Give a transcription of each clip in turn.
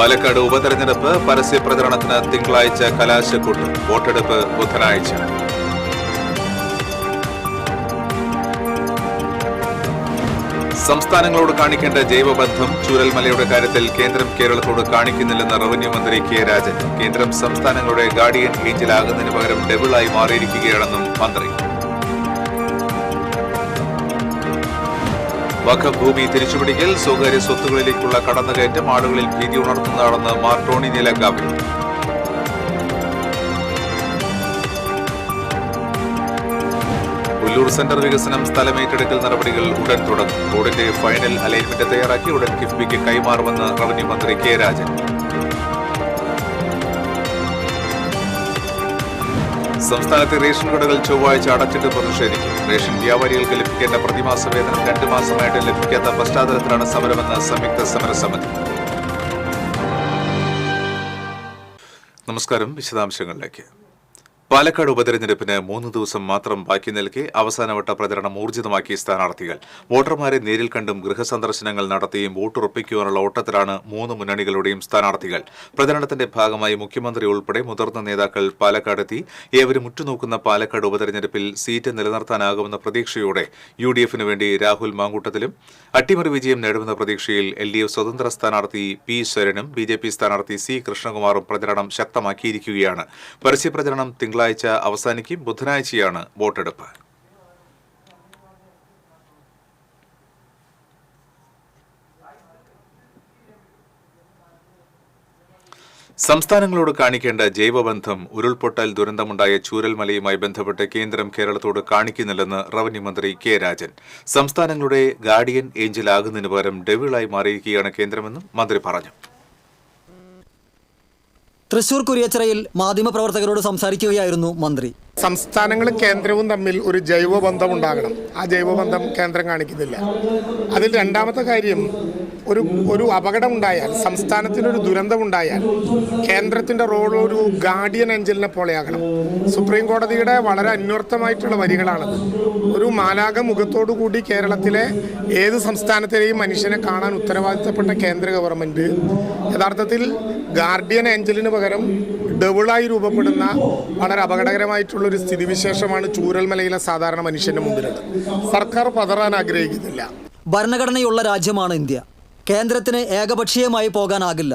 പാലക്കാട് ഉപതെരഞ്ഞെടുപ്പ് പരസ്യ പ്രചരണത്തിന് തിങ്കളാഴ്ച കലാശക്കൊട്ട്. വോട്ടെടുപ്പ് ബുധനാഴ്ച. സംസ്ഥാനങ്ങളോട് കാണിക്കേണ്ട ജൈവബന്ധം ചൂരൽമലയുടെ കാര്യത്തിൽ കേന്ദ്രം കേരളത്തോട് കാണിക്കുന്നില്ലെന്ന് റവന്യൂ മന്ത്രി കെ രാജൻ. കേന്ദ്രം സംസ്ഥാനങ്ങളുടെ ഗാർഡിയൻ ഏഞ്ചലാകുന്നതിന് പകരം ഡെവിളായി മാറിയിരിക്കുകയാണെന്നും മന്ത്രി. വഖഫ് ഭൂമി തിരിച്ചുപിടിക്കൽ, സ്വകാര്യ സ്വത്തുകളിലേക്കുള്ള കടന്നുകയറ്റം ആളുകളിൽ ഭീതി ഉണർത്തുന്നതാണെന്ന് മാർ ടോണി നീലങ്കാവിൽ. ഉല്ലൂർ സെന്റർ വികസനം സ്ഥലമേറ്റെടുക്കൽ നടപടികൾ ഉടൻ തുടങ്ങും. റോഡിന്റെ ഫൈനൽ അലൈൻമെന്റ് തയ്യാറാക്കി ഉടൻ കിഫ്ബിക്ക് കൈമാറുമെന്ന് റവന്യൂ മന്ത്രി കെ രാജൻ. സംസ്ഥാനത്തെ റേഷൻ കടകൾ ചൊവ്വാഴ്ച അടച്ചിട്ട് പ്രതിഷേധിക്കും. റേഷൻ വ്യാപാരികൾക്ക് ലഭിക്കേണ്ട പ്രതിമാസ വേതനം 2 മാസമായിട്ട് ലഭിക്കാത്ത പശ്ചാത്തലത്തിലാണ് സമരമെന്ന് സംയുക്ത സമരസമിതി. നമസ്കാരം. വിശദാംശങ്ങളിലേക്ക്. പാലക്കാട് ഉപതെരഞ്ഞെടുപ്പിന് 3 ദിവസം മാത്രം ബാക്കി നിൽക്കെ അവസാനവട്ട പ്രചരണം ഊർജിതമാക്കിയ സ്ഥാനാർത്ഥികൾ. വോട്ടർമാരെ നേരിൽ കണ്ടും ഗൃഹസന്ദർശനങ്ങൾ നടത്തിയും വോട്ടുറപ്പിക്കുവാനുള്ള ഓട്ടത്തിലാണ് 3 മുന്നണികളുടെയും സ്ഥാനാർത്ഥികൾ. പ്രചരണത്തിന്റെ ഭാഗമായി മുഖ്യമന്ത്രി ഉൾപ്പെടെ മുതിർന്ന നേതാക്കൾ പാലക്കാടെത്തി ഏവരും ഉറ്റുനോക്കുന്ന പാലക്കാട് ഉപതെരഞ്ഞെടുപ്പിൽ സീറ്റ് നിലനിർത്താനാകുമെന്ന പ്രതീക്ഷയോടെ UDF-ന് വേണ്ടി രാഹുൽ മാങ്കൂട്ടത്തിലും അട്ടിമറി വിജയം നേടുമെന്ന പ്രതീക്ഷയിൽ LDF സ്വതന്ത്ര സ്ഥാനാർത്ഥി P. ശരനും BJP സ്ഥാനാർത്ഥി C. കൃഷ്ണകുമാറും പ്രചരണം ശക്തമാക്കിയിരിക്കുകയാണ്. പരസ്യപ്രചരണം തിങ്കളാഴ്ച അവസാനിക്കും. ബുധനാഴ്ചയാണ് വോട്ടെടുപ്പ്. സംസ്ഥാനങ്ങളോട് കാണിക്കേണ്ട ജൈവബന്ധം ഉരുൾപൊട്ടൽ ദുരന്തമുണ്ടായ ചൂരൽമലയുമായി ബന്ധപ്പെട്ട് കേന്ദ്രം കേരളത്തോട് കാണിക്കുന്നില്ലെന്ന് റവന്യൂ മന്ത്രി കെ രാജൻ. സംസ്ഥാനങ്ങളുടെ ഗാർഡിയൻ ഏഞ്ചലാകുന്നതിന് പകരം ഡെവിളായി മാറിയിരിക്കുകയാണ് കേന്ദ്രമെന്നും മന്ത്രി പറഞ്ഞു. തൃശൂർ കുരിയച്ചിറയിൽ മാധ്യമപ്രവർത്തകരോട് സംസാരിക്കുകയായിരുന്നു മന്ത്രി. സംസ്ഥാനങ്ങളും കേന്ദ്രവും തമ്മിൽ ഒരു ജൈവബന്ധം ഉണ്ടാകണം. ആ ജൈവബന്ധം കേന്ദ്രം കാണിക്കുന്നില്ല. അതിൽ രണ്ടാമത്തെ കാര്യം, ഒരു അപകടമുണ്ടായാൽ, സംസ്ഥാനത്തിനൊരു ദുരന്തമുണ്ടായാൽ കേന്ദ്രത്തിൻ്റെ റോൾ ഒരു ഗാർഡിയൻ ഏഞ്ചലിനെ പോലെയാകണം. സുപ്രീം കോടതിയുടെ വളരെ അന്വർത്ഥമായിട്ടുള്ള വരികളാണത്. ഒരു മാലാഖ മുഖത്തോടു കൂടി കേരളത്തിലെ ഏത് സംസ്ഥാനത്തിലെയും മനുഷ്യനെ കാണാൻ ഉത്തരവാദിത്തപ്പെട്ട കേന്ദ്ര ഗവൺമെൻറ് യഥാർത്ഥത്തിൽ ഗാർഡിയൻ ഏഞ്ചലിന് പകരം ഡെവിളായി രൂപപ്പെടുന്ന വളരെ അപകടകരമായിട്ടുള്ളൊരു സ്ഥിതിവിശേഷമാണ് ചൂരൽമലയിലെ സാധാരണ മനുഷ്യന്റെ മുമ്പിലുള്ളത്. സർക്കാർ പതറാൻ ആഗ്രഹിക്കുന്നില്ല. ഭരണഘടനയുള്ള രാജ്യമാണ് ഇന്ത്യ. കേന്ദ്രത്തിന് ഏകപക്ഷീയമായി പോകാനാകില്ല.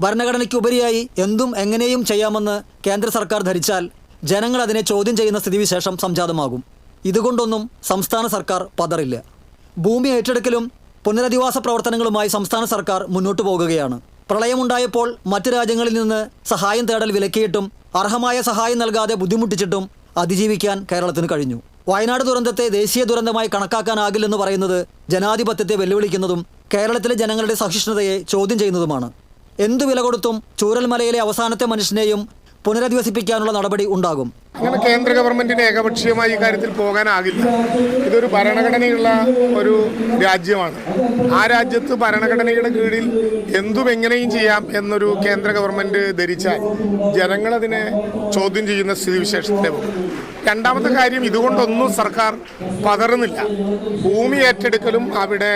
ഭരണഘടനയ്ക്കുപരിയായി എന്തും എങ്ങനെയും ചെയ്യാമെന്ന് കേന്ദ്ര സർക്കാർ ധരിച്ചാൽ ജനങ്ങൾ അതിനെ ചോദ്യം ചെയ്യുന്ന സ്ഥിതിവിശേഷം സംജാതമാകും. ഇതുകൊണ്ടൊന്നും സംസ്ഥാന സർക്കാർ പതറില്ല. ഭൂമി ഏറ്റെടുക്കലും പുനരധിവാസ പ്രവർത്തനങ്ങളുമായി സംസ്ഥാന സർക്കാർ മുന്നോട്ടു പോകുകയാണ്. പ്രളയമുണ്ടായപ്പോൾ മറ്റ് രാജ്യങ്ങളിൽ നിന്ന് സഹായം തേടൽ വിലക്കിയിട്ടും അർഹമായ സഹായം നൽകാതെ ബുദ്ധിമുട്ടിച്ചിട്ടും അതിജീവിക്കാൻ കേരളത്തിന് കഴിഞ്ഞു. വയനാട് ദുരന്തത്തെ ദേശീയ ദുരന്തമായി കണക്കാക്കാനാകില്ലെന്ന് പറയുന്നത് ജനാധിപത്യത്തെ വെല്ലുവിളിക്കുന്നതും കേരളത്തിലെ ജനങ്ങളുടെ സഹിഷ്ണുതയെ ചോദ്യം ചെയ്യുന്നതുമാണ്. എന്തു വില കൊടുത്തും ചൂരൽമലയിലെ അവസാനത്തെ മനുഷ്യനെയും പുനരധിവസിപ്പിക്കാനുള്ള നടപടി ഉണ്ടാകും. അങ്ങനെ കേന്ദ്ര ഗവൺമെന്റിന് ഏകപക്ഷീയമായി ഈ കാര്യത്തിൽ പോകാനാകില്ല. ഇതൊരു ഭരണഘടനയുള്ള ഒരു രാജ്യമാണ്. ആ രാജ്യത്ത് ഭരണഘടനയുടെ കീഴിൽ എന്തും എങ്ങനെയും ചെയ്യാം എന്നൊരു കേന്ദ്ര ഗവൺമെന്റ് ധരിച്ചാൽ ജനങ്ങളതിനെ ചോദ്യം ചെയ്യുന്ന സ്ഥിതിവിശേഷത്തിലേ പോകും. രണ്ടാമത്തെ കാര്യം, ഇതുകൊണ്ടൊന്നും സർക്കാർ പതറുന്നില്ല. ഭൂമി ഏറ്റെടുക്കലും അവിടെ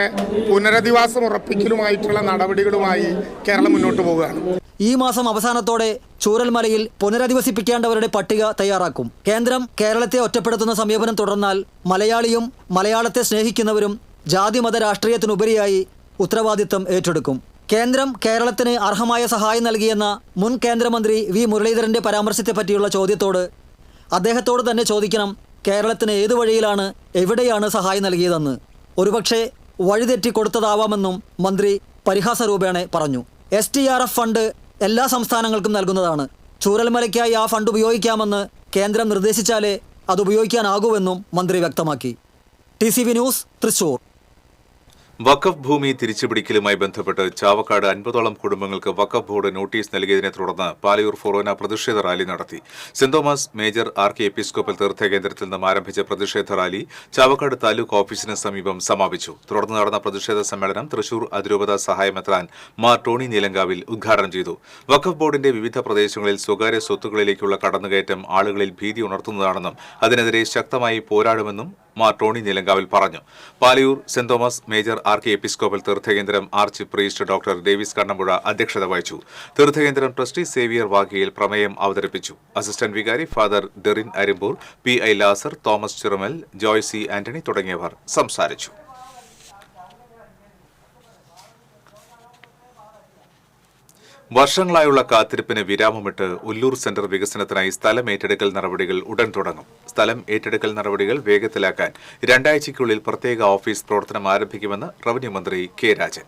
പുനരധിവാസം ഉറപ്പിക്കലുമായിട്ടുള്ള നടപടികളുമായി കേരളം മുന്നോട്ട് പോവുകയാണ്. ഈ മാസം അവസാനത്തോടെ ചൂരൽമലയിൽ പുനരധിവസിപ്പിക്കേണ്ടവരുടെ പട്ടിക തയ്യാറാക്കും. കേന്ദ്രം കേരളത്തെ ഒറ്റപ്പെടുത്തുന്ന സമീപനം തുടർന്നാൽ മലയാളിയും മലയാളത്തെ സ്നേഹിക്കുന്നവരും ജാതിമത രാഷ്ട്രീയത്തിനുപരിയായി ഉത്തരവാദിത്തം ഏറ്റെടുക്കും. കേന്ദ്രം കേരളത്തിന് അർഹമായ സഹായം നൽകിയെന്ന മുൻ കേന്ദ്രമന്ത്രി V. മുരളീധരന്റെ പരാമർശത്തെപ്പറ്റിയുള്ള ചോദ്യത്തോട് അദ്ദേഹത്തോട് തന്നെ ചോദിക്കണം, കേരളത്തിന് ഏതു വഴിയിലാണ്, എവിടെയാണ് സഹായം നൽകിയതെന്ന്. ഒരുപക്ഷെ വഴിതെറ്റി കൊടുത്തതാവാമെന്നും മന്ത്രി പരിഹാസരൂപേണ പറഞ്ഞു. STRF ഫണ്ട് എല്ലാ സംസ്ഥാനങ്ങൾക്കും നൽകുന്നതാണ്. ചൂരൽമലയ്ക്കായി ആ ഫണ്ട് ഉപയോഗിക്കാമെന്ന് കേന്ദ്രം നിർദ്ദേശിച്ചാലേ അത് ഉപയോഗിക്കാനാകൂവെന്നും മന്ത്രി വ്യക്തമാക്കി. TCV news, Thrissur. വഖഫ് ഭൂമി തിരിച്ചുപിടിക്കലുമായി ബന്ധപ്പെട്ട് ചാവക്കാട് 50ഓളം കുടുംബങ്ങൾക്ക് വഖഫ് ബോർഡ് നോട്ടീസ് നൽകിയതിനെ തുടർന്ന് പാലയൂർ ഫൊറോന പ്രതിഷേധ റാലി നടത്തി. സെന്റ് തോമസ് മേജർ ആർക്കി എപ്പിസ്കോപ്പൽ തീർത്ഥകേന്ദ്രത്തിൽ നിന്നും ആരംഭിച്ച പ്രതിഷേധ റാലി ചാവക്കാട് താലൂക്ക് ഓഫീസിന് സമീപം സമാപിച്ചു. തുടർന്ന് നടന്ന പ്രതിഷേധ സമ്മേളനം തൃശൂർ അതിരൂപത സഹായമെത്രാൻ മാർ ടോണി നീലങ്കാവിൽ ഉദ്ഘാടനം ചെയ്തു. വഖഫ് ബോർഡിന്റെ വിവിധ പ്രദേശങ്ങളിൽ സ്വകാര്യ സ്വത്തുകളിലേക്കുള്ള കടന്നുകയറ്റം ആളുകളിൽ ഭീതി ഉണർത്തുന്നതാണെന്നും അതിനെതിരെ ശക്തമായി പോരാടുമെന്നും മാർ ടോണി നീലങ്കാവിൽ പറഞ്ഞു. Palayur Saint Thomas major archiepiscopal തീർത്ഥകേന്ദ്രം archpriest doctor Davis Kannampuzha അധ്യക്ഷത വഹിച്ചു. തീർത്ഥകേന്ദ്രം ട്രസ്റ്റി സേവിയർ വാഗിയിൽ പ്രമേയം അവതരിപ്പിച്ചു. അസിസ്റ്റന്റ് വികാരി ഫാദർ ഡെറിൻ അരിമ്പൂർ, PI ലാസർ, തോമസ് ചിറമൽ, ജോയ് സി ആന്റണി തുടങ്ങിയവർ സംസാരിച്ചു. വർഷങ്ങളായുള്ള കാത്തിരിപ്പിന് വിരാമമിട്ട് ഉല്ലൂർ സെന്റർ വികസനത്തിനായി സ്ഥലം ഏറ്റെടുക്കൽ നടപടികൾ ഉടൻ തുടങ്ങും. സ്ഥലം ഏറ്റെടുക്കൽ നടപടികൾ വേഗത്തിലാക്കാൻ 2 ആഴ്ചയ്ക്കുള്ളിൽ പ്രത്യേക ഓഫീസ് പ്രവർത്തനം ആരംഭിക്കുമെന്ന് റവന്യൂ മന്ത്രി കെ രാജൻ.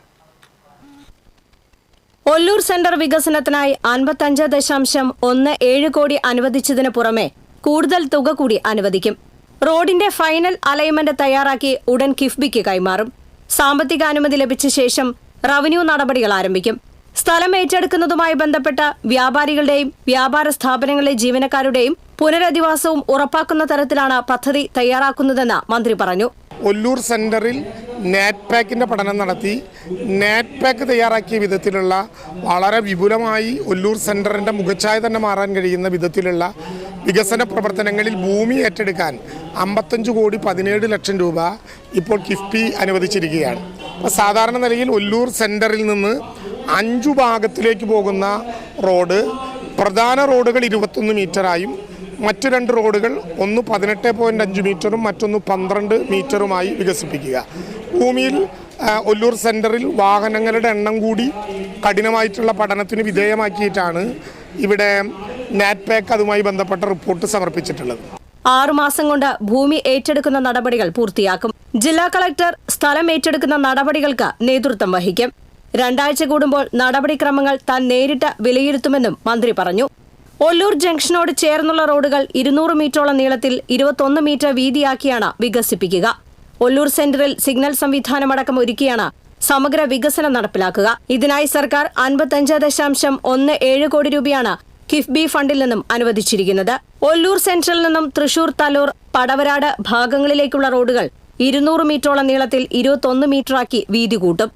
ഒല്ലൂർ സെന്റർ വികസനത്തിനായി 55.17 കോടി അനുവദിച്ചതിന് പുറമെ കൂടുതൽ തുക കൂടി അനുവദിക്കും. റോഡിന്റെ ഫൈനൽ അലൈൻമെന്റ് തയ്യാറാക്കി ഉടൻ കിഫ്ബിക്ക് കൈമാറും. സാമ്പത്തിക അനുമതി ലഭിച്ച ശേഷം റവന്യൂ നടപടികൾ ആരംഭിക്കും. സ്ഥലം ഏറ്റെടുക്കുന്നതുമായി ബന്ധപ്പെട്ട വ്യാപാരികളുടെയും വ്യാപാര സ്ഥാപനങ്ങളിലെ ജീവനക്കാരുടെയും പുനരധിവാസവും ഉറപ്പാക്കുന്ന തരത്തിലാണ് പദ്ധതി തയ്യാറാക്കുന്നതെന്ന് മന്ത്രി പറഞ്ഞു. ഒല്ലൂർ സെന്ററിൽ നെറ്റ് പാക്കിൻ്റെ പഠനം നടത്തി നെറ്റ് പാക്ക് തയ്യാറാക്കിയ വിധത്തിലുള്ള വളരെ വിപുലമായി ഒല്ലൂർ സെന്ററിൻ്റെ മുഖച്ഛായ തന്നെ മാറാൻ കഴിയുന്ന വിധത്തിലുള്ള വികസന പ്രവർത്തനങ്ങളിൽ ഭൂമി ഏറ്റെടുക്കാൻ 55.17 കോടി ഇപ്പോൾ കിഫ്ബി അനുവദിച്ചിരിക്കുകയാണ്. അപ്പോൾ സാധാരണ നിലയിൽ ഒല്ലൂർ സെന്ററിൽ നിന്ന് 5 ഭാഗത്തിലേക്ക് പോകുന്ന റോഡ് പ്രധാന റോഡുകൾ 21 മീറ്ററായും മറ്റു 2 റോഡുകൾ ഒന്ന് 18.5 മീറ്ററും മറ്റൊന്ന് 12 മീറ്ററുമായി വികസിപ്പിക്കുക. ഭൂമിയിൽ ഒല്ലൂർ സെന്ററിൽ വാഹനങ്ങളുടെ എണ്ണം കൂടി കഠിനമായിട്ടുള്ള പഠനത്തിന് വിധേയമാക്കിയിട്ടാണ് ഇവിടെ നെറ്റ് പാക്ക് അതുമായി ബന്ധപ്പെട്ട റിപ്പോർട്ട് സമർപ്പിച്ചിട്ടുള്ളത്. 6 മാസം കൊണ്ട് ഭൂമി ഏറ്റെടുക്കുന്ന നടപടികൾ പൂർത്തിയാക്കും. ജില്ലാ കളക്ടർ സ്ഥലം ഏറ്റെടുക്കുന്ന നടപടികൾക്ക് നേതൃത്വം വഹിക്കും. 2 ആഴ്ച കൂടുമ്പോൾ നടപടിക്രമങ്ങൾ താൻ നേരിട്ട് വിലയിരുത്തുമെന്നും മന്ത്രി പറഞ്ഞു. ഒല്ലൂർ ജംഗ്ഷനോട് ചേർന്നുള്ള റോഡുകൾ 200 മീറ്ററോളം നീളത്തിൽ 21 മീറ്റർ വീതിയാക്കിയാണ് വികസിപ്പിക്കുക. ഒല്ലൂർ സെന്ററിൽ സിഗ്നൽ സംവിധാനമടക്കം ഒരുക്കിയാണ് സമഗ്ര വികസനം നടപ്പിലാക്കുക. ഇതിനായി സർക്കാർ 55.17 കോടി രൂപയാണ് കിഫ്ബി ഫണ്ടിൽ നിന്നും അനുവദിച്ചിരിക്കുന്നത്. ഒല്ലൂർ സെന്ററിൽ നിന്നും തൃശൂർ, തലൂർ, പടവരാട് ഭാഗങ്ങളിലേക്കുള്ള റോഡുകൾ 200 മീറ്ററോളം നീളത്തിൽ 21 മീറ്ററാക്കി വീതി കൂട്ടും.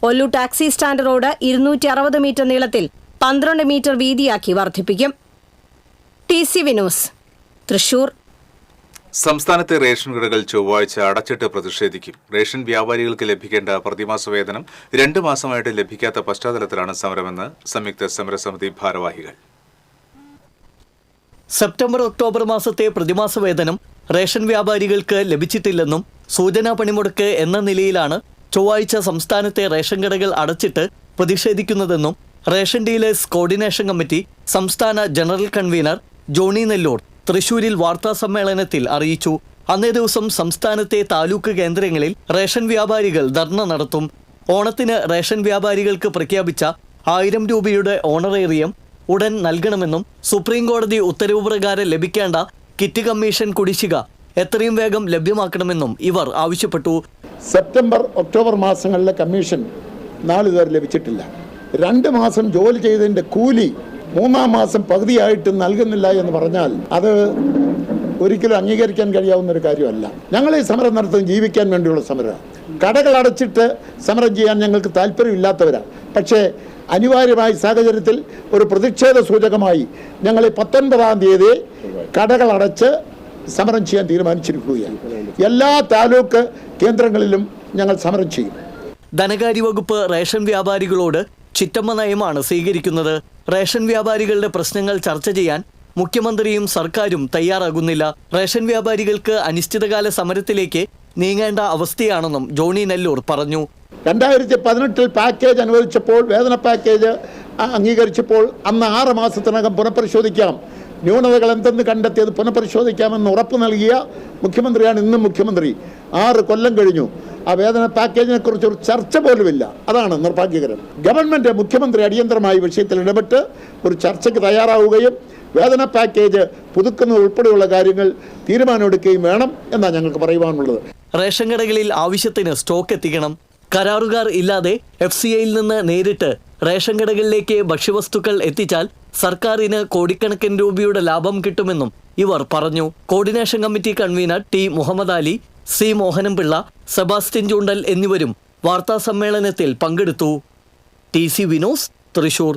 Ollur taxi stand road 260 metre നീളത്തിൽ 12 മീറ്റർ വീതിയാക്കി വർദ്ധിപ്പിക്കും. TCV news, Thrissur. സംസ്ഥാനത്തെ റേഷൻ കടകൾ ചൊവ്വാഴ്ച അടച്ചിട്ട് പ്രതിഷേധിക്കും. റേഷൻ വ്യാപാരികൾക്ക് ലഭിക്കേണ്ട പ്രതിമാസ വേതനം 2 മാസമായിട്ട് ലഭിക്കാത്ത പശ്ചാത്തലത്തിലാണ് സമരമെന്ന് സംയുക്ത സമരസമിതി ഭാരവാഹികൾ. സെപ്റ്റംബർ ഒക്ടോബർ മാസത്തെ പ്രതിമാസ വേതനം റേഷൻ വ്യാപാരികൾക്ക് ലഭിച്ചിട്ടില്ലെന്നും സൂചനാ പണിമുടക്ക് എന്ന നിലയിലാണ് ചൊവ്വാഴ്ച സംസ്ഥാനത്തെ റേഷൻ കടകൾ അടച്ചിട്ട് പ്രതിഷേധിക്കുന്നതെന്നും റേഷൻ ഡീലേഴ്സ് കോർഡിനേഷൻ കമ്മിറ്റി സംസ്ഥാന ജനറൽ കൺവീനർ ജോണി നെല്ലൂർ തൃശൂരിൽ വാർത്താസമ്മേളനത്തിൽ അറിയിച്ചു. അന്നേ ദിവസം സംസ്ഥാനത്തെ താലൂക്ക് കേന്ദ്രങ്ങളിൽ റേഷൻ വ്യാപാരികൾ ധർണ നടത്തും. ഓണത്തിന് റേഷൻ വ്യാപാരികൾക്ക് പ്രഖ്യാപിച്ച 1000 രൂപയുടെ ഓണറേറിയം ഉടൻ നൽകണമെന്നും സുപ്രീം കോടതി ഉത്തരവ് പ്രകാരം ലഭിക്കേണ്ട കിറ്റ് കമ്മീഷൻ കുടിശ്ശിക എത്രയും വേഗം ലഭ്യമാക്കണമെന്നും ഇവർ ആവശ്യപ്പെട്ടു. സെപ്റ്റംബർ ഒക്ടോബർ മാസങ്ങളിലെ കമ്മീഷൻ നാളിതുവരെ ലഭിച്ചിട്ടില്ല. 2 മാസം ജോലി ചെയ്തതിൻ്റെ കൂലി 3-ാം മാസം പകുതിയായിട്ട് നൽകുന്നില്ല എന്ന് പറഞ്ഞാൽ അത് ഒരിക്കലും അംഗീകരിക്കാൻ കഴിയാവുന്ന ഒരു കാര്യമല്ല. ഞങ്ങൾ ഈ സമരം നടത്തുന്നത് ജീവിക്കാൻ വേണ്ടിയുള്ള സമരമാണ്. കടകൾ അടച്ചിട്ട് സമരം ചെയ്യാൻ ഞങ്ങൾക്ക് താല്പര്യമില്ലാത്തവരാണ്. പക്ഷേ അനിവാര്യമായ സാഹചര്യത്തിൽ ഒരു പ്രതിഷേധ സൂചകമായി ഞങ്ങൾ 19-ാം തീയതി കടകൾ അടച്ച് സമരം ചെയ്യാൻ തീരുമാനിച്ചിരിക്കുകയാണ്. എല്ലാ താലൂക്ക് കേന്ദ്രങ്ങളിലും ഞങ്ങൾ സമരം ചെയ്യും. ധനകാര്യ വകുപ്പ് റേഷൻ വ്യാപാരികളോട് ചിറ്റമ്മ നയമാണ് സ്വീകരിക്കുന്നത്. റേഷൻ വ്യാപാരികളുടെ പ്രശ്നങ്ങൾ ചർച്ച ചെയ്യാൻ മുഖ്യമന്ത്രിയും സർക്കാരും തയ്യാറാകുന്നില്ല. റേഷൻ വ്യാപാരികൾക്ക് അനിശ്ചിതകാല സമരത്തിലേക്ക് നീങ്ങേണ്ട അവസ്ഥയാണെന്നും ജോണി നെല്ലൂർ പറഞ്ഞു. 2018 പാക്കേജ് അനുവദിച്ചപ്പോൾ, വേതന പാക്കേജ് അംഗീകരിച്ചപ്പോൾ അന്ന് 6 മാസത്തിനകം പുനഃപരിശോധിക്കാം, ന്യൂനതകൾ എന്തെന്ന് കണ്ടെത്തിയത് പുനഃപരിശോധിക്കാമെന്ന് ഉറപ്പ് നൽകിയ മുഖ്യമന്ത്രിയാണ് ഇന്നും മുഖ്യമന്ത്രി. 6 കൊല്ലം കഴിഞ്ഞു. ആ വേതന പാക്കേജിനെ കുറിച്ച് ഒരു ചർച്ച പോലുമില്ല. അതാണ് നിർഭാഗ്യകരം. ഗവൺമെന്റ്, മുഖ്യമന്ത്രി അടിയന്തരമായി വിഷയത്തിൽ ഇടപെട്ട് ഒരു ചർച്ചയ്ക്ക് തയ്യാറാവുകയും വേതന പാക്കേജ് പുതുക്കുന്നത് ഉൾപ്പെടെയുള്ള കാര്യങ്ങൾ തീരുമാനമെടുക്കുകയും വേണം എന്നാണ് ഞങ്ങൾക്ക് പറയുവാനുള്ളത്. റേഷൻ കടകളിൽ ആവശ്യത്തിന് സ്റ്റോക്ക് എത്തിക്കണം. കരാറുകാർ ഇല്ലാതെ FCIയിൽ നിന്ന് നേരിട്ട് റേഷൻ കടകളിലേക്ക് ഭക്ഷ്യവസ്തുക്കൾ എത്തിച്ചാൽ സർക്കാരിന് കോടിക്കണക്കിന് രൂപയുടെ ലാഭം കിട്ടുമെന്നും ഇവർ പറഞ്ഞു. Coordination committee convener T. Muhammad Ali, C. Mohananpillai, Sebastian Choondal എന്നിവരും വാർത്താസമ്മേളനത്തിൽ പങ്കെടുത്തു. TCV news, Thrissur.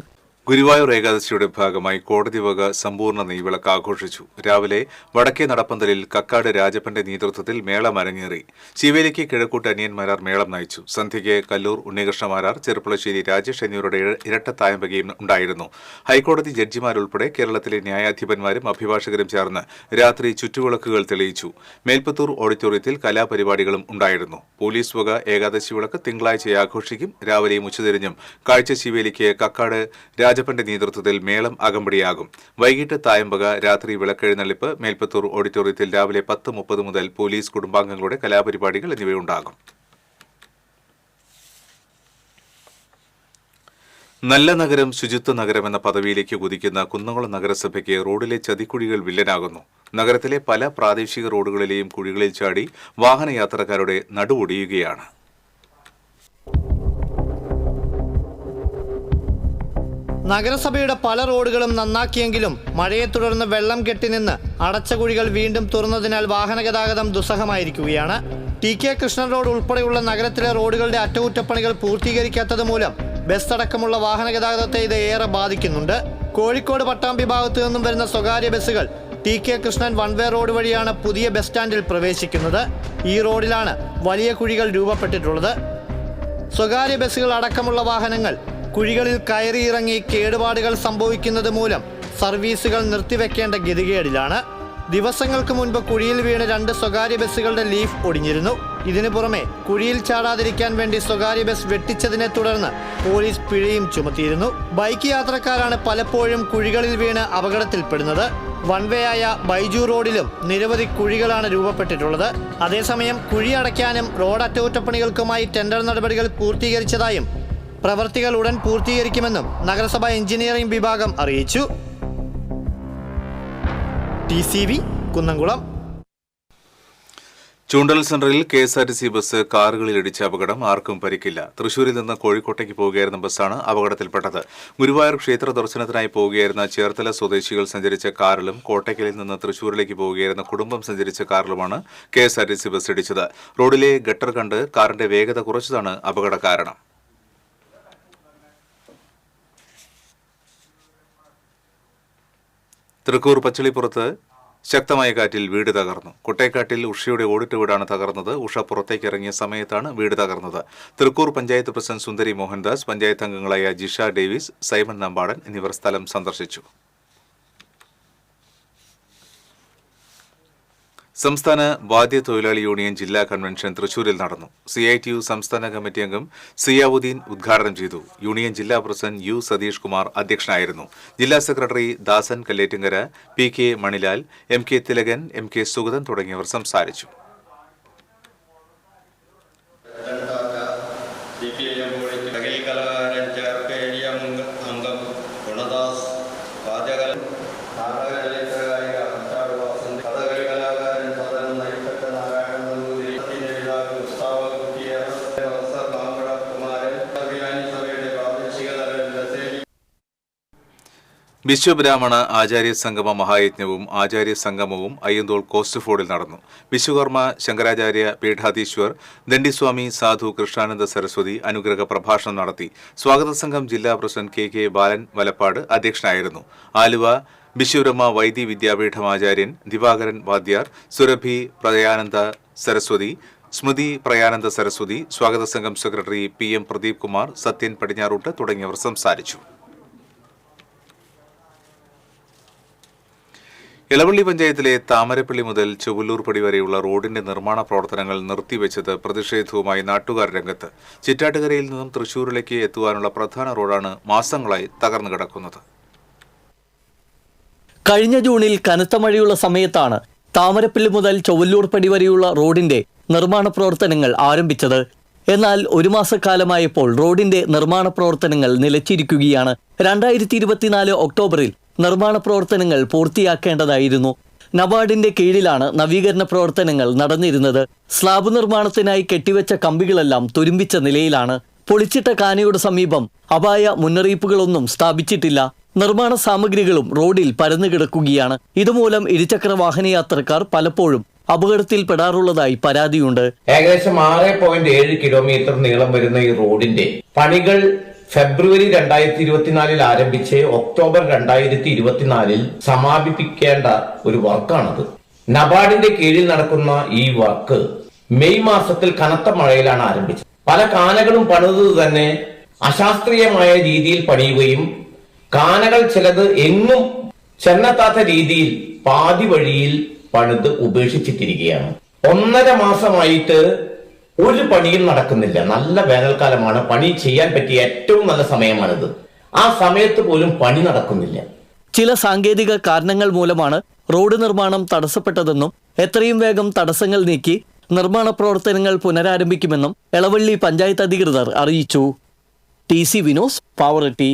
ഗുരുവായൂർ ഏകാദശിയുടെ ഭാഗമായി കോടതി വക സമ്പൂർണ്ണ നെയ്വിളക്ക് ആഘോഷിച്ചു. രാവിലെ വടക്കേ നടപ്പന്തലിൽ കക്കാട് രാജപ്പന്റെ നേതൃത്വത്തിൽ മേളം അരങ്ങേറി. ശിവേലിക്ക് കിഴക്കൂട്ട് അനിയന്മാരാർ മേളം നയിച്ചു. സന്ധ്യയ്ക്ക് കല്ലൂർ ഉണ്ണികൃഷ്ണമാരാർ, ചെറുപ്പുളശ്ശേരി രാജേഷ് എന്നിവരുടെ ഇരട്ടത്തായമ്പകയും ഉണ്ടായിരുന്നു. ഹൈക്കോടതി ജഡ്ജിമാരുൾപ്പെടെ കേരളത്തിലെ ന്യായാധിപന്മാരും അഭിഭാഷകരും ചേർന്ന് രാത്രി ചുറ്റുവിളക്കുകൾ തെളിയിച്ചു. മേൽപ്പത്തൂർ ഓഡിറ്റോറിയത്തിൽ കലാപരിപാടികളും ഉണ്ടായിരുന്നു. പോലീസ് വക ഏകാദശി വിളക്ക് തിങ്കളാഴ്ച ആഘോഷിക്കും. രാവിലെയും ഉച്ചതിരിഞ്ഞും കാഴ്ച ശിവേലിക്ക് കക്കാട് രാജപ്പന്റെ നേതൃത്വത്തിൽ മേളം അകമ്പടിയാകും. വൈകിട്ട് തായമ്പക, രാത്രി വിളക്കെഴുന്നള്ളിപ്പ്, മേൽപ്പത്തൂർ ഓഡിറ്റോറിയത്തിൽ രാവിലെ 10:30 മുതൽ പോലീസ്, കുടുംബാംഗങ്ങളുടെ കലാപരിപാടികൾ എന്നിവയുണ്ടാകും. നല്ല നഗരം, ശുചിത്വ നഗരം എന്ന പദവിയിലേക്ക് കുതിക്കുന്ന കുന്നംകുളം നഗരസഭയ്ക്ക് റോഡിലെ ചതിക്കുഴികൾ വില്ലനാകുന്നു. നഗരത്തിലെ പല പ്രാദേശിക റോഡുകളിലെയും കുഴികളിൽ ചാടി വാഹനയാത്രക്കാരുടെ നടുവൊടിയുകയാണ്. നഗരസഭയുടെ പല റോഡുകളും നന്നാക്കിയെങ്കിലും മഴയെ തുടർന്ന് വെള്ളം കെട്ടിനിന്ന് അടച്ച കുഴികൾ വീണ്ടും തുറന്നതിനാൽ വാഹനഗതാഗതം ദുസ്സഹമായിരിക്കുകയാണ്. TK കൃഷ്ണൻ റോഡ് ഉൾപ്പെടെയുള്ള നഗരത്തിലെ റോഡുകളുടെ അറ്റകുറ്റപ്പണികൾ പൂർത്തീകരിക്കാത്തത് മൂലം ബസ് അടക്കമുള്ള വാഹനഗതാഗതത്തെ ഇത് ഏറെ ബാധിക്കുന്നുണ്ട്. കോഴിക്കോട് പട്ടാമ്പി ഭാഗത്തു നിന്നും വരുന്ന സ്വകാര്യ ബസ്സുകൾ TK കൃഷ്ണൻ വൺവേ റോഡ് വഴിയാണ് പുതിയ ബസ് സ്റ്റാൻഡിൽ പ്രവേശിക്കുന്നത്. ഈ റോഡിലാണ് വലിയ കുഴികൾ രൂപപ്പെട്ടിട്ടുള്ളത്. സ്വകാര്യ ബസ്സുകൾ അടക്കമുള്ള വാഹനങ്ങൾ കുഴികളിൽ കയറിയിറങ്ങി കേടുപാടുകൾ സംഭവിക്കുന്നത് മൂലം സർവീസുകൾ നിർത്തിവെക്കേണ്ട ഗതികേടിലാണ്. ദിവസങ്ങൾക്ക് മുൻപ് കുഴിയിൽ വീണ് 2 സ്വകാര്യ ബസ്സുകളുടെ ലീഫ് ഒടിഞ്ഞിരുന്നു. ഇതിനു പുറമെ കുഴിയിൽ ചാടാതിരിക്കാൻ വേണ്ടി സ്വകാര്യ ബസ് വെട്ടിച്ചതിനെ തുടർന്ന് പോലീസ് പിഴയും ചുമത്തിയിരുന്നു. ബൈക്ക് യാത്രക്കാരാണ് പലപ്പോഴും കുഴികളിൽ വീണ് അപകടത്തിൽപ്പെടുന്നത്. വൺവേ ആയ ബൈജു റോഡിലും നിരവധി കുഴികളാണ് രൂപപ്പെട്ടിട്ടുള്ളത്. അതേസമയം കുഴി അടയ്ക്കാനും റോഡ് അറ്റകുറ്റപ്പണികൾക്കുമായി ടെൻഡർ നടപടികൾ പൂർത്തീകരിച്ചതായും പ്രവർത്തികൾ ഉടൻ പൂർത്തീകരിക്കുമെന്നും നഗരസഭ എഞ്ചിനീയറിംഗ് വിഭാഗം അറിയിച്ചു. TCV കുന്നംകുളം. ചൂണ്ടൽ സെന്ററിൽ KSRTC ബസ് കാറുകളിൽ ഇടിച്ച അപകടം, ആർക്കും പരിക്കില്ല. തൃശൂരിൽ നിന്ന് കോഴിക്കോട്ടേക്ക് പോവുകയായിരുന്ന ബസ്സാണ് അപകടത്തിൽപ്പെട്ടത്. ഗുരുവായൂർ ക്ഷേത്ര ദർശനത്തിനായി പോവുകയായിരുന്ന ചേർത്തല സ്വദേശികൾ സഞ്ചരിച്ച കാറിലും കോട്ടയ്ക്കലിൽ നിന്ന് തൃശൂരിലേക്ക് പോവുകയായിരുന്ന കുടുംബം സഞ്ചരിച്ച കാറിലുമാണ് KSRTC ബസ് ഇടിച്ചത്. റോഡിലെ ഗട്ടർ കണ്ട് കാറിന്റെ വേഗത കുറച്ചതാണ് അപകട കാരണം. തൃക്കൂർ പച്ചളിപ്പുറത്ത് ശക്തമായ കാറ്റിൽ വീട് തകർന്നു. കുട്ടേക്കാട്ടിൽ ഉഷയുടെ ഓടിട്ട് വീടാണ് തകർന്നത്. ഉഷ പുറത്തേക്ക് ഇറങ്ങിയ സമയത്താണ് വീട് തകർന്നത്. തൃക്കൂർ പഞ്ചായത്ത് പ്രസിഡന്റ് സുന്ദരി മോഹൻദാസ്, പഞ്ചായത്ത് അംഗങ്ങളായ ജിഷ ഡേവിസ്, സൈമൺ നമ്പാടൻ എന്നിവർ സ്ഥലം സന്ദർശിച്ചു. സംസ്ഥാന വാദ്യ തൊഴിലാളി യൂണിയൻ ജില്ലാ കൺവെൻഷൻ തൃശൂരിൽ നടന്നു. CITU സംസ്ഥാന കമ്മിറ്റി അംഗം സിയാവുദ്ദീൻ ഉദ്ഘാടനം ചെയ്തു. യൂണിയൻ ജില്ലാ പ്രസിഡന്റ് U സതീഷ് കുമാർ അധ്യക്ഷനായിരുന്നു. ജില്ലാ secretary Dasan Kallettumkara, PK Manilal, MK Thilakan, MK Sugathan തുടങ്ങിയവർ സംസാരിച്ചു. വിശ്വബ്രാഹ്മണ ആചാര്യ സംഗമ മഹായജ്ഞവും ആചാര്യ സംഗമവും അയ്യന്തോൾ കോസ്റ്റ്ഫോർഡിൽ നടന്നു. വിശ്വകർമ്മ ശങ്കരാചാര്യ പീഠാധീശ്വർ ദണ്ഡിസ്വാമി സാധു കൃഷ്ണാനന്ദ സരസ്വതി അനുഗ്രഹ പ്രഭാഷണം നടത്തി. സ്വാഗത സംഘം ജില്ലാ പ്രസിഡന്റ് KK ബാലൻ വലപ്പാട് അധ്യക്ഷനായിരുന്നു. ആലുവ വിശ്വബ്രഹ്മ വൈദ്യ വിദ്യാപീഠം ആചാര്യൻ ദിവാകരൻ വാദ്യാർ, സുരഭി പ്രയാനന്ദ സരസ്വതി, സ്മൃതി പ്രയാനന്ദ സരസ്വതി, സ്വാഗത സംഘം സെക്രട്ടറി PM പ്രദീപ് കുമാർ, സത്യൻ പടിഞ്ഞാറൂട്ട് തുടങ്ങിയവർ സംസാരിച്ചു. ഇളവള്ളി പഞ്ചായത്തിലെ താമരപ്പള്ളി മുതൽ ചൊവ്വല്ലൂർപടി വരെയുള്ള റോഡിന്റെ നിർമ്മാണ പ്രവർത്തനങ്ങൾ നിർത്തിവെച്ചത് പ്രതിഷേധവുമായി നാട്ടുകാർ രംഗത്ത്. ചിറ്റാട്ടുകരയിൽ നിന്നും തൃശൂരിലേക്ക് എത്തുവാനുള്ള പ്രധാന റോഡാണ് മാസങ്ങളായി തകർന്നു കിടക്കുന്നത്. കഴിഞ്ഞ ജൂണിൽ കനത്ത മഴയുള്ള സമയത്താണ് താമരപ്പള്ളി മുതൽ ചൊവ്വല്ലൂർപടി വരെയുള്ള റോഡിന്റെ നിർമ്മാണ പ്രവർത്തനങ്ങൾ ആരംഭിച്ചത്. എന്നാൽ 1 മാസക്കാലമായപ്പോൾ റോഡിന്റെ നിർമ്മാണ പ്രവർത്തനങ്ങൾ നിലച്ചിരിക്കുകയാണ്. 2024 ഒക്ടോബറിൽ നിർമ്മാണ പ്രവർത്തനങ്ങൾ പൂർത്തിയാക്കേണ്ടതായിരുന്നു. നബാർഡിന്റെ കീഴിലാണ് നവീകരണ പ്രവർത്തനങ്ങൾ നടന്നിരുന്നത്. സ്ലാബ് നിർമ്മാണത്തിനായി കെട്ടിവെച്ച കമ്പികളെല്ലാം തുരുമ്പിച്ച നിലയിലാണ്. പൊളിച്ചിട്ട കാനയുടെ സമീപം അപായ മുന്നറിയിപ്പുകളൊന്നും സ്ഥാപിച്ചിട്ടില്ല. നിർമ്മാണ സാമഗ്രികളും റോഡിൽ പരന്നു കിടക്കുകയാണ്. ഇതുമൂലം ഇരുചക്ര വാഹനയാത്രക്കാർ പലപ്പോഴും അപകടത്തിൽപ്പെടാറുള്ളതായി പരാതിയുണ്ട്. ഏകദേശം 6.7 കിലോമീറ്റർ നീളം വരുന്ന ഈ റോഡിന്റെ പണികൾ ഫെബ്രുവരി 2024 ആരംഭിച്ച് ഒക്ടോബർ 2024 സമാപിപ്പിക്കേണ്ട ഒരു വർക്കാണത്. നബാർഡിന്റെ കീഴിൽ നടക്കുന്ന ഈ വർക്ക് മെയ് മാസത്തിൽ കനത്ത മഴയിലാണ് ആരംഭിച്ചത്. പല കാനകളും പണിതത് തന്നെ അശാസ്ത്രീയമായ രീതിയിൽ പണിയുകയും കാനകൾ ചിലത് എങ്ങും ചെന്നെത്താത്ത രീതിയിൽ പാതി വഴിയിൽ പണിത് ഉപേക്ഷിച്ചിട്ടിരിക്കുകയാണ്. 1.5 മാസമായിട്ട് ഒരു പണിയും നടക്കുന്നില്ല. നല്ല വേനൽക്കാലമാണ്, പണി ചെയ്യാൻ പറ്റിയ ഏറ്റവും നല്ല സമയമാണിത്. ആ സമയത്ത് പോലും പണി നടക്കുന്നില്ല. ചില സാങ്കേതിക കാരണങ്ങൾ മൂലമാണ് റോഡ് നിർമ്മാണം തടസ്സപ്പെട്ടതെന്നും എത്രയും വേഗം തടസ്സങ്ങൾ നീക്കി നിർമ്മാണ പ്രവർത്തനങ്ങൾ പുനരാരംഭിക്കുമെന്നും എളവള്ളി പഞ്ചായത്ത് അധികൃതർ അറിയിച്ചു. TC വിനോസ്, പാവറട്ടി.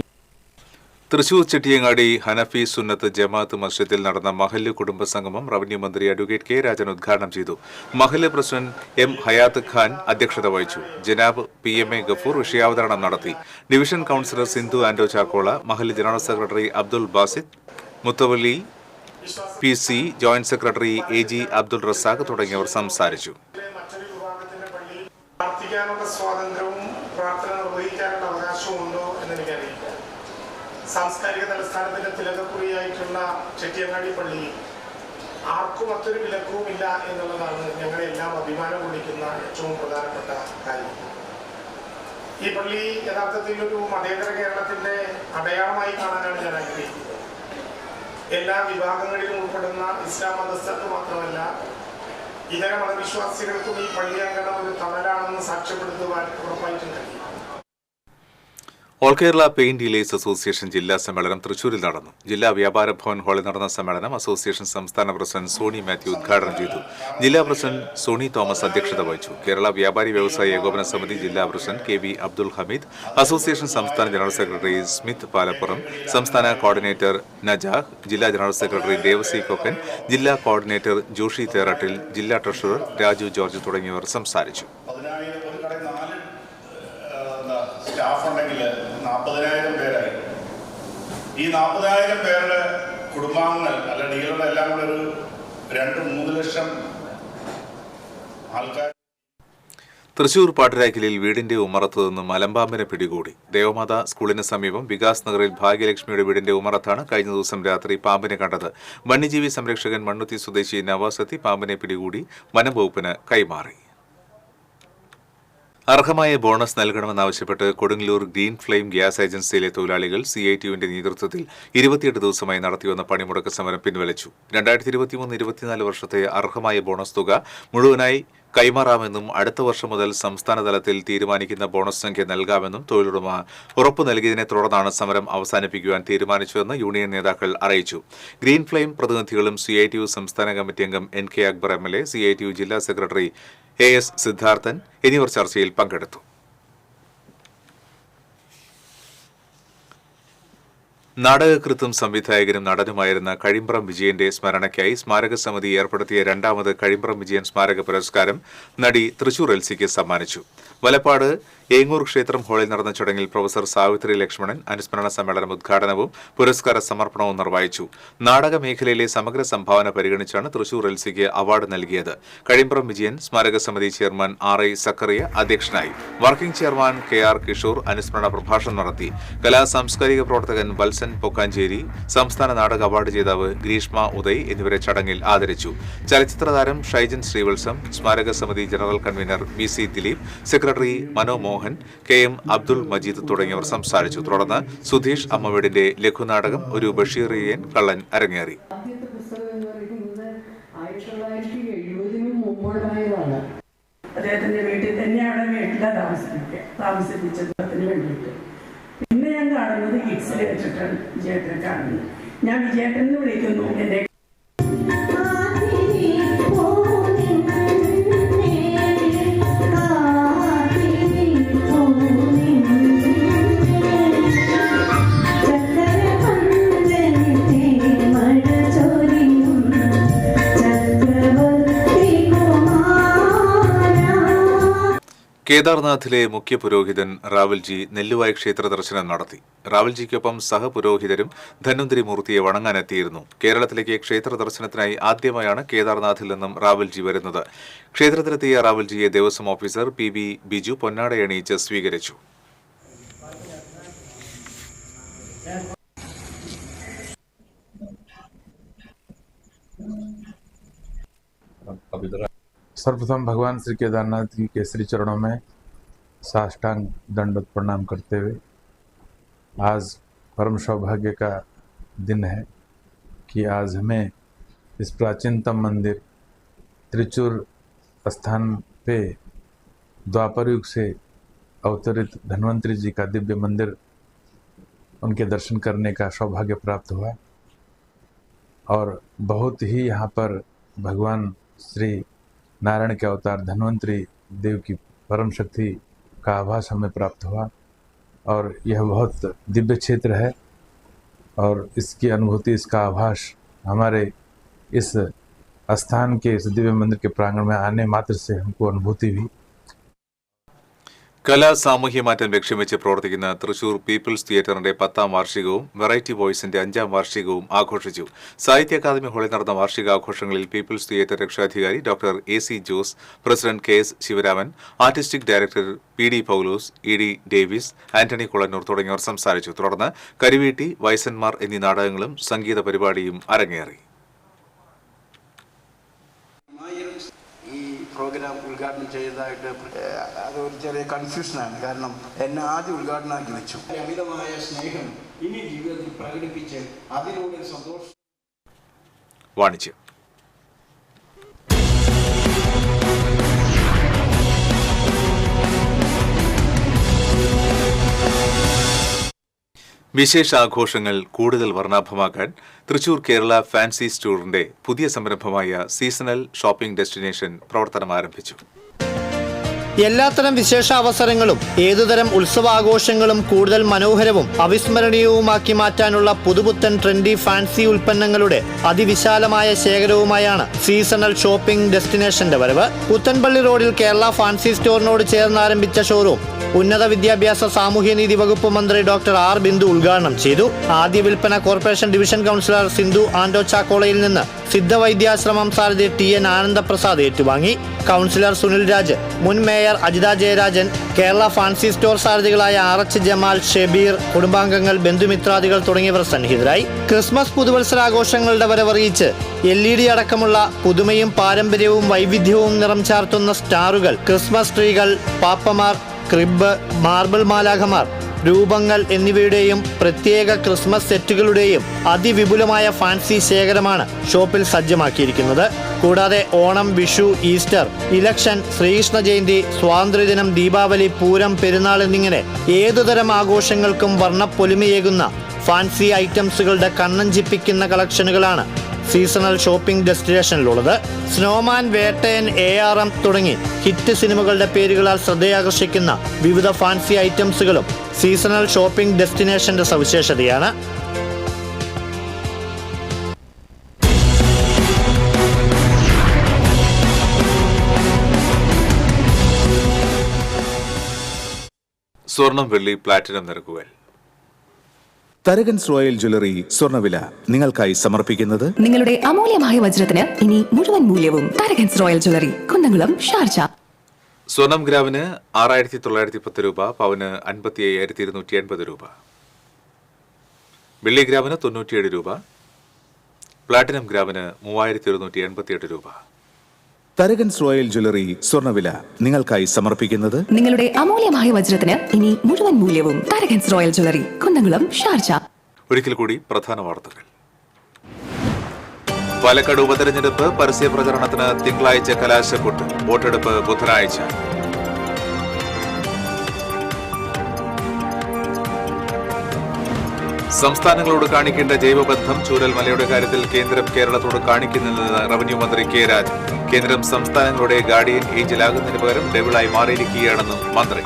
തൃശൂർ ചെട്ടിയങ്ങാടി ഹനഫി സുന്നത്ത് ജമാഅത്ത് മസ്ജിദിൽ നടന്ന മഹല്ല് കുടുംബ സംഗമം റവന്യൂ മന്ത്രി അഡ്വക്കേറ്റ് കെ രാജൻ ഉദ്ഘാടനം ചെയ്തു. മഹല്ല് പ്രസിഡന്റ് M ഹയാത്ത് ഖാൻ അധ്യക്ഷത വഹിച്ചു. ജനാബ് PMA ഗഫൂർ വിഷയാവതരണം നടത്തി. ഡിവിഷൻ കൌൺസിലർ സിന്ധു ആൻഡോ ചാക്കോള, മഹല്ല് ജനറൽ സെക്രട്ടറി അബ്ദുൽ ബാസിദ് മുത്തവല്ലി, PC joint secretary AG Abdul Razak തുടങ്ങിയവർ സംസാരിച്ചു. പ്രാർത്ഥിക്കാനുള്ള സ്വാതന്ത്ര്യവും പ്രാർത്ഥന നിർവഹിക്കാനുള്ള അവകാശവും ഉണ്ടോ എന്ന് എനിക്കറിയില്ല. സാംസ്കാരിക തലസ്ഥാനത്തിന്റെ തിലകക്കുറിയായിട്ടുള്ള ചെട്ടിയങ്ങാടി പള്ളി ആർക്കും മറ്റൊരു വിലക്കവും ഇല്ല എന്നുള്ളതാണ് ഞങ്ങളെല്ലാം അഭിമാനം കൊള്ളിക്കുന്ന ഏറ്റവും പ്രധാനപ്പെട്ട കാര്യം. ഈ പള്ളി യഥാർത്ഥത്തിൽ ഒരു മതേതര കേരളത്തിന്റെ അടയാളമായി കാണാനാണ് ഞാൻ ആഗ്രഹിക്കുന്നത്. എല്ലാ വിഭാഗങ്ങളിലും ഉൾപ്പെടുന്ന ഇസ്ലാം മതസ്ഥർക്ക് മാത്രമല്ല, ഇതര മതവിശ്വാസികൾക്കും ഈ പള്ളിയങ്കണം ഒരു തണലാണെന്ന് സാക്ഷ്യപ്പെടുത്തുവാൻ ഉറപ്പായിട്ടും കഴിയും. All Kerala paint dealers association ജില്ലാ സമ്മേളനം തൃശൂരിൽ നടന്നു. ജില്ലാ വ്യാപാര ഭവൻ ഹാളിൽ നടന്ന സമ്മേളനം അസോസിയേഷൻ സംസ്ഥാന പ്രസിഡന്റ് സോണി മാത്യു ഉദ്ഘാടനം ചെയ്തു. ജില്ലാ പ്രസിഡന്റ് സോണി തോമസ് അധ്യക്ഷത വഹിച്ചു. കേരള വ്യാപാരി വ്യവസായ ഏകോപന സമിതി ജില്ലാ president KB Abdul Hameed, association സംസ്ഥാന ജനറൽ സെക്രട്ടറി സ്മിത്ത് പാലപ്പുറം, സംസ്ഥാന കോർഡിനേറ്റർ നജാഹ്, ജില്ലാ ജനറൽ സെക്രട്ടറി ദേവസി കൊക്കൻ, ജില്ലാ കോർഡിനേറ്റർ ജോഷി തേറട്ടിൽ, ജില്ലാ ട്രഷറർ രാജു ജോർജ് തുടങ്ങിയവർ സംസാരിച്ചു. സ്റ്റാഫ് ഉണ്ടെങ്കിൽ 40,000 പേരായി. ഈ 40,000 പേരുടെ കുടുംബാംഗങ്ങൾ അല്ല ഡീലറുടെ എല്ലാം കൂടെ ഒരു 2-3 ലക്ഷം ആൾക്കാർ. തൃശൂർ പാട്ടരാക്കലിൽ വീടിന്റെ ഉമ്മറത്ത് നിന്നും മലമ്പാമ്പിനെ പിടികൂടി. ദേവമാത സ്കൂളിന് സമീപം വികാസ് നഗറിൽ ഭാഗ്യലക്ഷ്മിയുടെ വീടിന്റെ ഉമ്മറത്താണ് കഴിഞ്ഞ ദിവസം രാത്രി പാമ്പിനെ കണ്ടത്. വന്യജീവി സംരക്ഷകൻ മണ്ണുത്തി സ്വദേശി നവാസത്തി പാമ്പിനെ പിടികൂടി വനം വകുപ്പിന് കൈമാറി. അർഹമായ ബോണസ് നൽകണമെന്നാവശ്യപ്പെട്ട് കൊടുങ്ങല്ലൂർ ഗ്രീൻ ഫ്ലെയിം ഗ്യാസ് ഏജൻസിയിലെ തൊഴിലാളികൾ CITUവിന്റെ നേതൃത്വത്തിൽ 28 ദിവസമായി നടത്തിവന്ന പണിമുടക്ക് സമരം പിൻവലിച്ചു. 2023-24 വർഷത്തെ അർഹമായ ബോണസ് തുക മുഴുവനായി കൈമാറാമെന്നും അടുത്ത വർഷം മുതൽ സംസ്ഥാന തലത്തിൽ തീരുമാനിക്കുന്ന ബോണസ് സംഖ്യ നൽകാമെന്നും തൊഴിലുടമ ഉറപ്പു നൽകിയതിനെ തുടർന്നാണ് സമരം അവസാനിപ്പിക്കുവാൻ തീരുമാനിച്ചതെന്ന് യൂണിയൻ നേതാക്കൾ അറിയിച്ചു. ഗ്രീൻ ഫ്ലെയിം പ്രതിനിധികളും CITU സംസ്ഥാന കമ്മിറ്റി അംഗം NK അക്ബർ MLA, CITU ജില്ലാ സെക്രട്ടറി AS സിദ്ധാർത്ഥൻ എന്നിവർ ചർച്ചയിൽ പങ്കെടുത്തു. നാടകകൃത്തും സംവിധായകനും നടനുമായിരുന്ന കഴിമ്പ്രം വിജയന്റെ സ്മരണയ്ക്കായി സ്മാരക സമിതി ഏർപ്പെടുത്തിയ 2ാമത് കഴിമ്പ്രം വിജയൻ സ്മാരക പുരസ്കാരം നടി തൃശൂർ LCക്ക് സമ്മാനിച്ചു. വലപ്പാട് ഏങ്ങൂർ ക്ഷേത്രം ഹാളിൽ നടന്ന ചടങ്ങിൽ പ്രൊഫസർ സാവിത്രി ലക്ഷ്മണൻ അനുസ്മരണ സമ്മേളനം ഉദ്ഘാടനവും പുരസ്കാര സമർപ്പണവും നിർവഹിച്ചു. നാടക മേഖലയിലെ സമഗ്ര സംഭാവന പരിഗണിച്ചാണ് തൃശൂർ LCക്ക് അവാർഡ് നൽകിയത്. കഴിമ്പ്രം വിജയൻ സ്മാരക സമിതി ചെയർമാൻ RI സക്കറിയ അധ്യക്ഷനായി. വർക്കിംഗ് ചെയർമാൻ KR കിഷോർ അനുസ്മരണ പ്രഭാഷണം നടത്തി. കലാ സാംസ്കാരിക പ്രവർത്തകൻ വത്സൻ പൊക്കാഞ്ചേരി, സംസ്ഥാന നാടക അവാർഡ് ജേതാവ് ഗ്രീഷ്മ ഉദയ് എന്നിവരെ ചടങ്ങിൽ ആദരിച്ചു. ചലച്ചിത്ര താരം ഷൈജൻ ശ്രീവത്സം, സ്മാരക സമിതി general convener BC Dileep, secretary Mano Mohan, KM Abdul Majeed തുടങ്ങിയവർ സംസാരിച്ചു. തുടർന്ന് സുധീഷ് അമ്മവീടിന്റെ ലഘുനാടകം ഒരു ബഷീറിയൻ കള്ളൻ അരങ്ങേറി. അദ്ദേഹത്തിന്റെ വീട്ടിൽ തന്നെയാണ് താമസിപ്പിച്ചതിന് വേണ്ടിയിട്ട്. പിന്നെ ഞാൻ കാണുന്നത് കിഡ്സിൽ വെച്ചിട്ടാണ് വിജയേട്ടനെ കാണുന്നത്. ഞാൻ വിജയേട്ടൻ എന്ന് വിളിക്കുന്നു. എന്റെ കേദാർനാഥിലെ മുഖ്യ പുരോഹിതൻ റാവൽജി നെല്ലുവായ് ക്ഷേത്ര ദർശനം നടത്തി. റാവൽജിക്കൊപ്പം സഹപുരോഹിതരും ധന്വന്തരി മൂർത്തിയെ വണങ്ങാനെത്തിയിരുന്നു. കേരളത്തിലേക്ക് ക്ഷേത്ര ദർശനത്തിനായി ആദ്യമായാണ് കേദാർനാഥിൽ നിന്നും റാവൽജി വരുന്നത്. ക്ഷേത്രത്തിലെത്തിയ റാവൽജിയെ ദേവസ്വം ഓഫീസർ PB ബിജു പൊന്നാടയണിയിച്ച് സ്വീകരിച്ചു. सर्वप्रथम भगवान श्री केदारनाथ जी के श्री चरणों में साष्टांग दंडवत प्रणाम करते हुए आज परम सौभाग्य का दिन है कि आज हमें इस प्राचीनतम मंदिर त्रिचूर स्थान पे द्वापर युग से अवतरित धन्वंतरी जी का दिव्य मंदिर उनके दर्शन करने का सौभाग्य प्राप्त हुआ और बहुत ही यहाँ पर भगवान श्री नारायण के अवतार धन्वंतरी देव की परम शक्ति का आभास हमें प्राप्त हुआ और यह बहुत दिव्य क्षेत्र है और इसकी अनुभूति, इसका आभास हमारे इस स्थान के इस दिव्य मंदिर के प्रांगण में आने मात्र से हमको अनुभूति हुई। കലാ സാമൂഹ്യ മാറ്റം ലക്ഷ്യമിച്ച് പ്രവർത്തിക്കുന്ന തൃശൂർ പീപ്പിൾസ് തിയേറ്ററിന്റെ 10ാം വാർഷികവും വെറൈറ്റി വോയ്സിന്റെ 5ാം വാർഷികവും ആഘോഷിച്ചു. സാഹിത്യ അക്കാദമി ഹാളിൽ നടന്ന വാർഷികാഘോഷങ്ങളിൽ പീപ്പിൾസ് തിയേറ്റർ രക്ഷാധികാരി doctor AC Jose, president KS Sivaraman, artistic director PD പൗലോസ്, ED ഡേവിസ്, ആന്റണി കുളന്നൂർ തുടങ്ങിയവർ സംസാരിച്ചു. തുടർന്ന് കരിവീട്ടി, വയസ്സന്മാർ എന്നീ നാടകങ്ങളും സംഗീത പരിപാടിയും അരങ്ങേറി. പ്രോഗ്രാം ഉദ്ഘാടനം ചെയ്തതായിട്ട് അതൊരു ചെറിയ കൺഫ്യൂഷനാണ്. കാരണം എന്നെ ആദ്യം ഉദ്ഘാടനമാക്കി വെച്ചു. അമിതമായ സ്നേഹം ഇനി ജീവിതത്തിൽ പ്രകടിപ്പിച്ച് അതിലൂടെ സന്തോഷം. വാണിജ്യം. വിശേഷാഘോഷങ്ങൾ കൂടുതൽ വർണ്ണാഭമാക്കാൻ തൃശൂർ കേരള ഫാൻസി സ്റ്റോറിന്റെ പുതിയ സംരംഭമായ സീസണൽ ഷോപ്പിംഗ് ഡെസ്റ്റിനേഷൻ പ്രവർത്തനം ആരംഭിച്ചു. എല്ലാത്തരം വിശേഷാവസരങ്ങളും ഏതുതരം ഉത്സവാഘോഷങ്ങളും കൂടുതൽ മനോഹരവും അവിസ്മരണീയവുമാക്കി മാറ്റാനുള്ള പുതുപുത്തൻ ട്രെൻഡി ഫാൻസി ഉൽപ്പന്നങ്ങളുടെ അതിവിശാലമായ ശേഖരവുമായാണ് സീസണൽ ഷോപ്പിംഗ് ഡെസ്റ്റിനേഷന്റെ വരവ്. പുത്തൻപള്ളി റോഡിൽ കേരള ഫാൻസി സ്റ്റോറിനോട് ചേർന്ന് ആരംഭിച്ച ഷോറൂം ഉന്നത വിദ്യാഭ്യാസ സാമൂഹ്യനീതി വകുപ്പ് മന്ത്രി ഡോക്ടർ R ബിന്ദു ഉദ്ഘാടനം ചെയ്തു. ആദ്യ വിൽപ്പന കോർപ്പറേഷൻ ഡിവിഷൻ കൗൺസിലർ സിന്ധു ആൻഡോ ചാക്കോളയിൽ നിന്ന് സിദ്ധവൈദ്യാശ്രമം സാരഥി TN ആനന്ദപ്രസാദ് ഏറ്റുവാങ്ങി. കൗൺസിലർ സുനിൽ രാജ്, മുൻ mayor Ajitha Jayarajan, Kerala fancy store സാരഥികളായ RH ജമാൽ, ഷെബീർ, കുടുംബാംഗങ്ങൾ, ബന്ധുമിത്രാദികൾ തുടങ്ങിയവർ സന്നിഹിതരായി. ക്രിസ്മസ് പുതുവത്സരാഘോഷങ്ങളുടെ വരവറിയിച്ച് LED അടക്കമുള്ള പുതുമയും പാരമ്പര്യവും വൈവിധ്യവും നിറം ചാർത്തുന്ന സ്റ്റാറുകൾ, ക്രിസ്മസ് ട്രീകൾ, പാപ്പമാർ, ക്രിബ്, മാർബിൾ മാലാഖമാർ, രൂപങ്ങൾ എന്നിവയുടെയും പ്രത്യേക ക്രിസ്മസ് സെറ്റുകളുടെയും അതിവിപുലമായ ഫാൻസി ശേഖരമാണ് ഷോപ്പിൽ സജ്ജമാക്കിയിരിക്കുന്നത്. കൂടാതെ ഓണം, വിഷു, ഈസ്റ്റർ, ഇലക്ഷൻ, ശ്രീകൃഷ്ണ ജയന്തി, സ്വാതന്ത്ര്യദിനം, ദീപാവലി, പൂരം, പെരുന്നാൾ എന്നിങ്ങനെ ഏതുതരം ആഘോഷങ്ങൾക്കും വർണ്ണപ്പൊലിമയേകുന്ന ഫാൻസി ഐറ്റംസുകളുടെ കണ്ണഞ്ചിപ്പിക്കുന്ന കളക്ഷനുകളാണ് സീസണൽ ഷോപ്പിംഗ് ഡെസ്റ്റിനേഷനിലുള്ളത്. സ്നോമാൻ, വേട്ടയൻ, ARM തുടങ്ങി ഹിറ്റ് സിനിമകളുടെ പേരുകളാൽ ശ്രദ്ധയാകർഷിക്കുന്ന വിവിധ ഫാൻസി ഐറ്റംസുകളും സീസണൽ ഷോപ്പിംഗ് ഡെസ്റ്റിനേഷന്റെ സവിശേഷതയാണ്. സ്വർണം, വെള്ളി, പ്ലാറ്റിനം നിരക്കുകൾ. തരകൻസ് റോയൽ ജ്വല്ലറി സ്വർണ്ണവില നിങ്ങൾക്കായി സമർപ്പിക്കുന്നത് നിങ്ങളുടെ അമൂല്യമായ വജ്രത്തിന് ഇനി മുഴുവൻ മൂല്യവും Tharakans royal jewellery, Kunnamkulam, Sharjah. സ്വർണം ഗ്രാമിന് 6910 രൂപ, പവന് 55,280 രൂപ, വെള്ളി ഗ്രാമിന് 97 രൂപ, പ്ലാറ്റിനം ഗ്രാമിന് 3188 രൂപ. തരകൻസ് റോയൽ ജ്വല്ലറി സ്വർണ്ണവില നിങ്ങൾക്കായി സമർപ്പിക്കുന്നത് നിങ്ങളുടെ അമൂല്യമായ വജ്രത്തിന് ഇനി മുഴുവൻ മൂല്യവും Tharakans royal jewellery, Kunnamkulam, Sharjah. ഒരിക്കൽ കൂടി പ്രധാന വാർത്തകൾ. പാലക്കാട് ഉപതെരഞ്ഞെടുപ്പ് പരസ്യ പ്രചരണത്തിന് തിങ്കളാഴ്ച കലാശക്കൊട്ട്, വോട്ടെടുപ്പ് ബുധനാഴ്ച. സംസ്ഥാനങ്ങളോട് കാണിക്കേണ്ട ജൈവബന്ധം ചൂരൽമലയുടെ കാര്യത്തിൽ കേന്ദ്രം കേരളത്തോട് കാണിക്കുന്നില്ലെന്ന് റവന്യൂ മന്ത്രി K. രാജൻ. കേന്ദ്രം സംസ്ഥാനങ്ങളുടെ ഗാർഡിയൻ ഏഞ്ചലാകുന്നതിന് പകരം ഡെവിളായി മാറിയിരിക്കുകയാണെന്നും മന്ത്രി.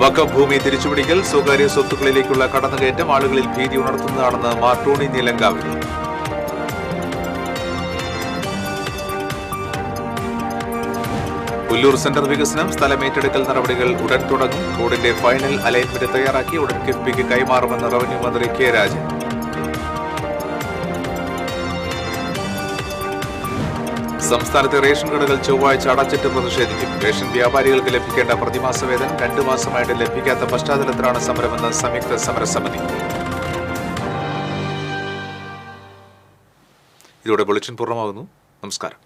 വഖഫ് ഭൂമി തിരിച്ചുപിടിക്കൽ, സ്വകാര്യ സ്വത്തുക്കളിലേക്കുള്ള കടന്നുകയറ്റം ആളുകളിൽ ഭീതി ഉണർത്തുന്നതാണെന്ന് മാർട്ടോണി നീലങ്കാവിൽ. പുല്ലൂർ സെന്റർ വികസനം, സ്ഥലമേറ്റെടുക്കൽ നടപടികൾ ഉടൻ തുടങ്ങും. റോഡിന്റെ ഫൈനൽ അലൈൻമെന്റ് തയ്യാറാക്കി ഉടൻ കിഫ്ബിക്ക് കൈമാറുമെന്ന് റവന്യൂ മന്ത്രി K. രാജൻ. സംസ്ഥാനത്തെ റേഷൻ കടകൾ ചൊവ്വാഴ്ച അടച്ചിട്ട് പ്രതിഷേധിക്കും. റേഷൻ വ്യാപാരികൾക്ക് ലഭിക്കേണ്ട പ്രതിമാസ വേതനം 2 മാസമായിട്ട് ലഭിക്കാത്ത പശ്ചാത്തലത്തിലാണ് സമരമെന്ന് സംയുക്ത സമരസമിതി. ഇതോടെ ബുള്ളറ്റിൻ പൂർണ്ണമാകുന്നു. നമസ്കാരം.